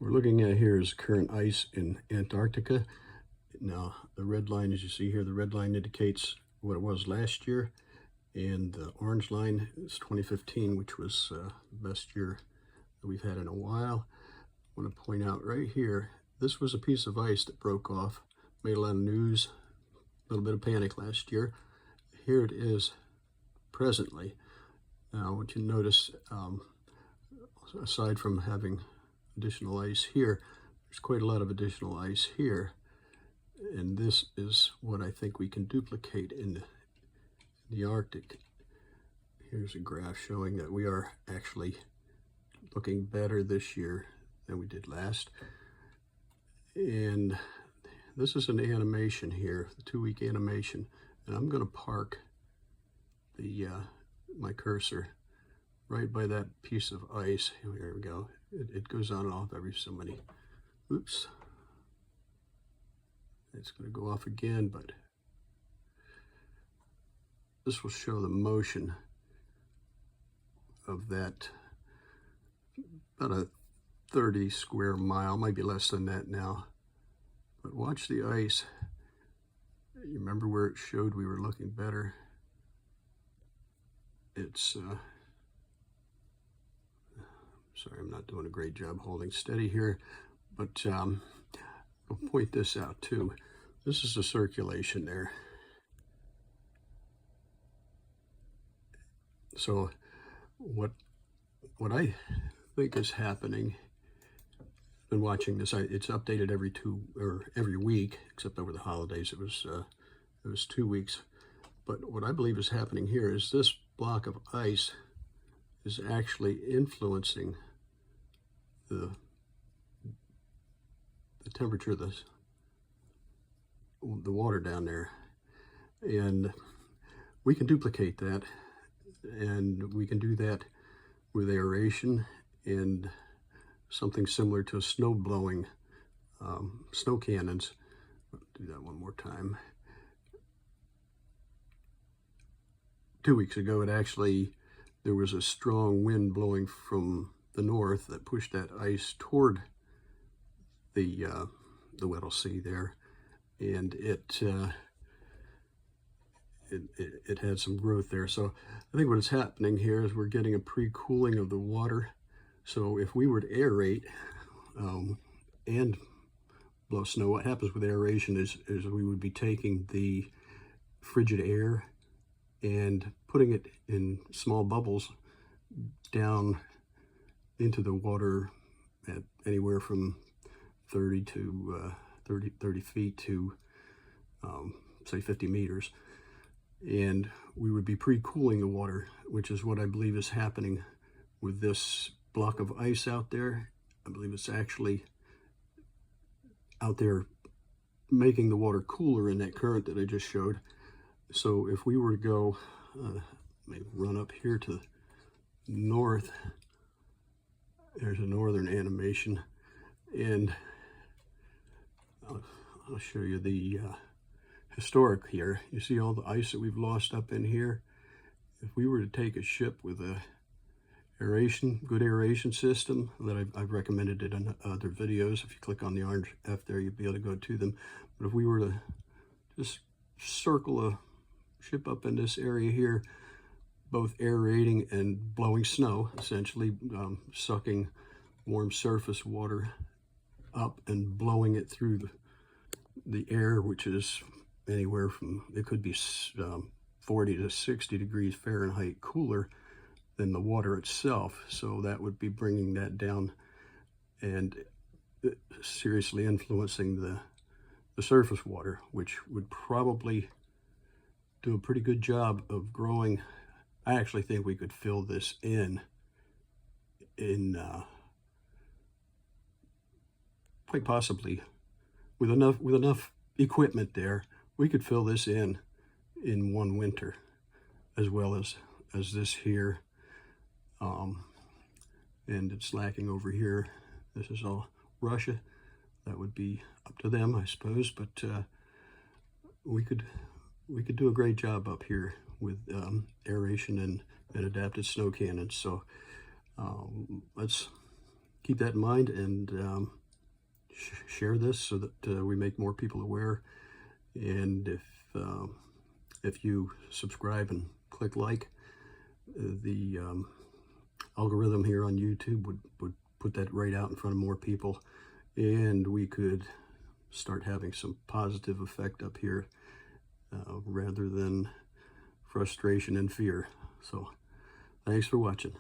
We're looking at here is current ice in Antarctica. Now, the red line, as you see here, the red line indicates what it was last year, and the orange line is 2015, which was the best year that we've had in a while. I want to point out right here, this was a piece of ice that broke off, made a lot of news, a little bit of panic last year. Here it is presently. Now, what you notice, aside from having additional ice here, there's quite a lot of additional ice here, and this is what I think we can duplicate in the Arctic. Here's a graph showing that we are actually looking better this year than we did last. And this is an animation here, the 2-week animation, and I'm going to park the my cursor right by that piece of ice. Here we go. It goes on and off every so many. Oops. It's going to go off again, but this will show the motion of that, about a 30 square mile, might be less than that now. But watch the ice. You remember where it showed we were looking better? It's sorry, I'm not doing a great job holding steady here, but I'll point this out too. This is the circulation there. So what I think is happening, been watching this, it's updated every week, except over the holidays it was 2 weeks. But what I believe is happening here is this block of ice is actually influencing the temperature of the water down there. And we can duplicate that, and we can do that with aeration and something similar to snow blowing, snow cannons. I'll do that one more time. 2 weeks ago, there was a strong wind blowing from the north that pushed that ice toward the Weddell Sea there, and it had some growth there. So I think what is happening here is we're getting a pre-cooling of the water. So if we were to aerate and blow snow, what happens with aeration is we would be taking the frigid air and putting it in small bubbles down into the water at anywhere from 30 feet to say 50 meters. And we would be pre-cooling the water, which is what I believe is happening with this block of ice out there. I believe it's actually out there making the water cooler in that current that I just showed. So if we were to go, maybe run up here to the north, there's a northern animation, and I'll show you the historic here. You see all the ice that we've lost up in here? If we were to take a ship with a good aeration system that I've recommended it in other videos, if you click on the orange F there, you'll be able to go to them. But if we were to just circle a ship up in this area here, both aerating and blowing snow, essentially sucking warm surface water up and blowing it through the air, which is anywhere from, it could be 40 to 60 degrees Fahrenheit cooler than the water itself. So that would be bringing that down and seriously influencing the surface water, which would probably do a pretty good job of growing. I actually think we could fill this in quite possibly with enough equipment there, we could fill this in one winter, as well as this here. And it's lacking over here. This is all Russia. That would be up to them, I suppose, but we could do a great job up here with aeration and adapted snow cannons. So let's keep that in mind, and share this so that we make more people aware. And if you subscribe and click like, the algorithm here on YouTube would put that right out in front of more people, and we could start having some positive effect up here rather than frustration and fear. So thanks for watching.